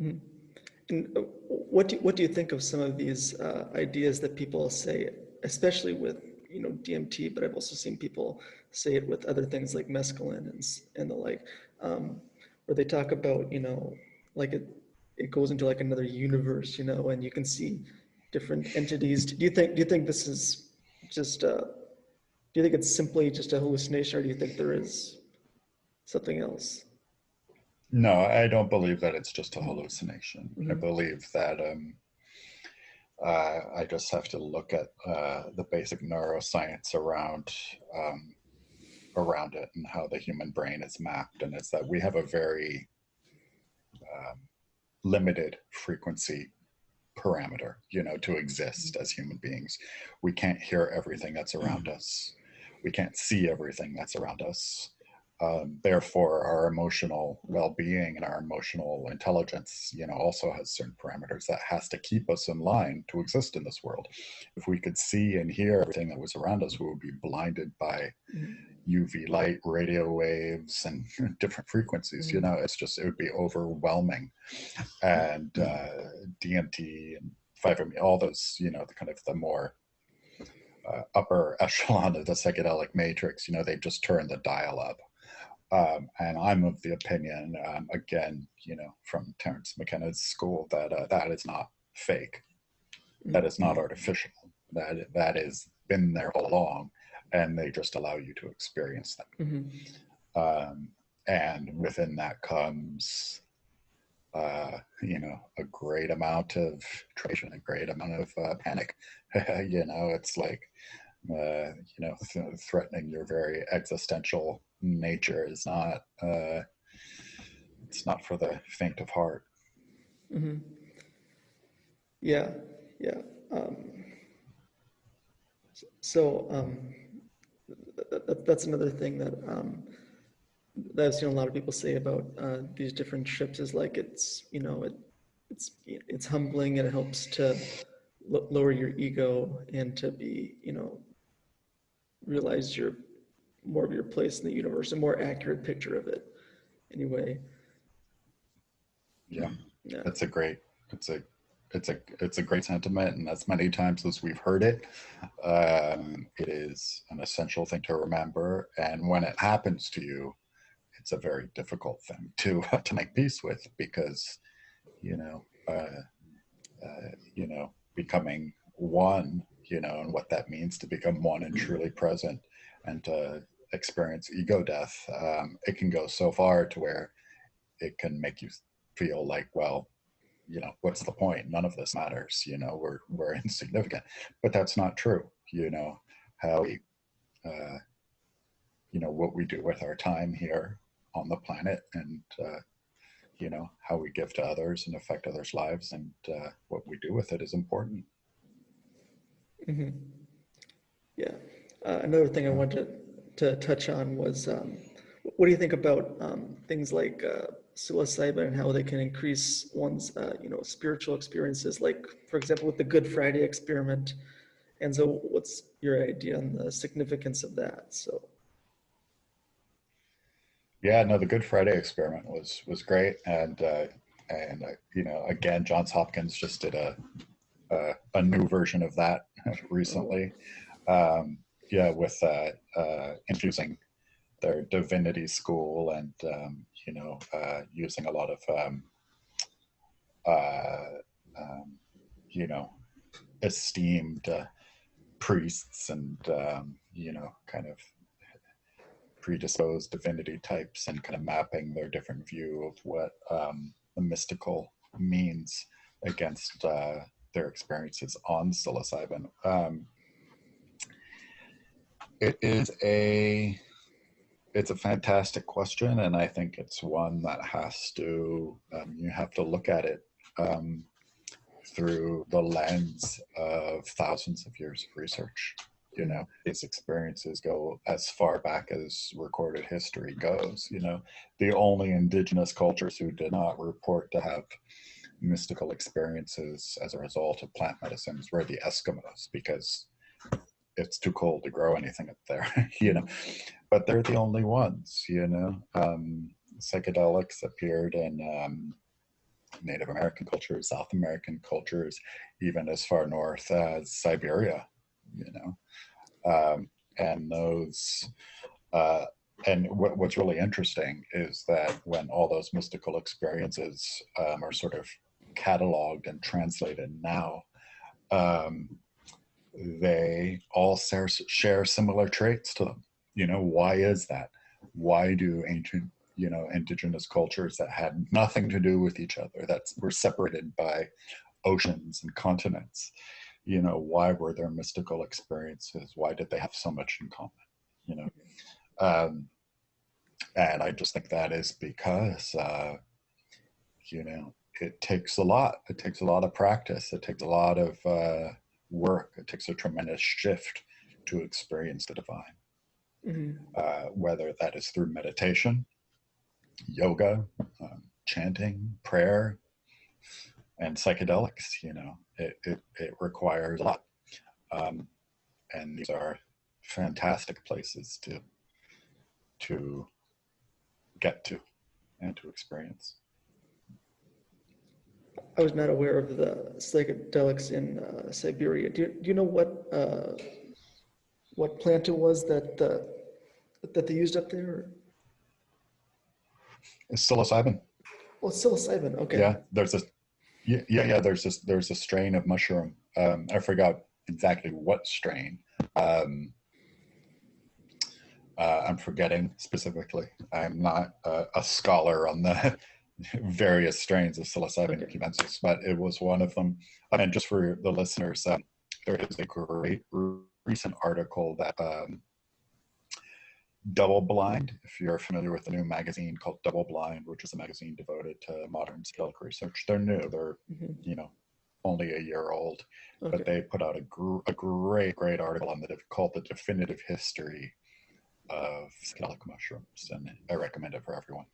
Mhm. And what do you think of some of these ideas that people say, especially with DMT, but I've also seen people say it with other things like mescaline and the like, where they talk about like it goes into like another universe, and you can see different entities. Do you think this is just do you think it's simply just a hallucination, or do you think there is something else? No, I don't believe that it's just a hallucination. I Mm-hmm. believe that I just have to look at the basic neuroscience um, around it and how the human brain is mapped, and it's that we have a very um, limited frequency parameter, to exist as human beings. We can't hear everything that's around us. We can't see everything that's around us. Therefore, our emotional well-being and our emotional intelligence, also has certain parameters that has to keep us in line to exist in this world. If we could see and hear everything that was around us, we would be blinded by UV light, radio waves, and different frequencies. Mm-hmm. It would be overwhelming. And DMT and 5-MeO, all those, the kind of the more upper echelon of the psychedelic matrix, they just turn the dial up. And I'm of the opinion, again, from Terence McKenna's school, that that is not fake, that is not artificial, that is been there all along, and they just allow you to experience them. Mm-hmm. Um, and within that comes, a great amount of trepidation, a great amount of panic. It's like, threatening your very existential nature is not, it's not for the faint of heart. Mm-hmm. Yeah, yeah. Um, so that's another thing that I've seen a lot of people say about these different trips is like it's humbling and it helps to lower your ego and to be realize your more of your place in the universe, a more accurate picture of it. Anyway, Yeah, yeah. it's a great, it's a, it's a great sentiment, and as many times as we've heard it, it is an essential thing to remember. And when it happens to you, it's a very difficult thing to to make peace with, because you know, uh, becoming one, and what that means to become one and truly present, and to experience ego death. It can go so far to where it can make you feel like, well, what's the point? None of this matters. We're insignificant. But that's not true. How we, uh, what we do with our time here on the planet, and how we give to others and affect others' lives, and what we do with it is important. Hmm. Yeah. Another thing I wanted to touch on was what do you think about things like psilocybin and how they can increase one's spiritual experiences? Like, for example, with the Good Friday experiment. And so, what's your idea on the significance of that? So, Yeah, no, the Good Friday experiment was great, and again, Johns Hopkins just did a new version of that oh, recently. Um, yeah, with infusing their divinity school, and using a lot of uh, um, you know esteemed priests, and kind of predisposed divinity types, and kind of mapping their different view of what the mystical means against their experiences on psilocybin. It is a it's a fantastic question, and I think it's one that has to you have to look at it um, through the lens of thousands of years of research. These experiences go as far back as recorded history goes. The only indigenous cultures who did not report to have mystical experiences as a result of plant medicines were the Eskimos, because it's too cold to grow anything up there. But they're the only ones. Psychedelics appeared in Native American cultures, South American cultures, even as far north as Siberia, you know. And those, uh, and what's really interesting is that when all those mystical experiences are sort of cataloged and translated now, um, they all share similar traits to them. You know, why is that? Why do ancient, you know, indigenous cultures that had nothing to do with each other, that were separated by oceans and continents, you know, why were there mystical experiences? Why did they have so much in common? You know, um, and I just think that is because, you know, it takes a lot. It takes a lot of practice. It takes a lot of work. It takes a tremendous shift to experience the divine, whether that is through meditation, yoga, chanting, prayer, and psychedelics. You know, it requires a lot. Um, and these are fantastic places to get to and to experience. I was not aware of the psychedelics in Siberia. Do you know what plant it was that they used up there? It's psilocybin. Well, it's psilocybin. Okay. Yeah, there's a yeah. There's a strain of mushroom. I forgot exactly what strain. Um, I'm forgetting specifically. I'm not a scholar on the various strains of psilocybin Okay. cubensis, but it was one of them. And just for the listeners, there is a great recent article that Double Blind, if you're familiar with the new magazine called Double Blind, which is a magazine devoted to modern psychedelic research. They're new. They're, you know, only a year old, but Okay. they put out a great article on called The Definitive History of Psychedelic Mushrooms, and I recommend it for everyone.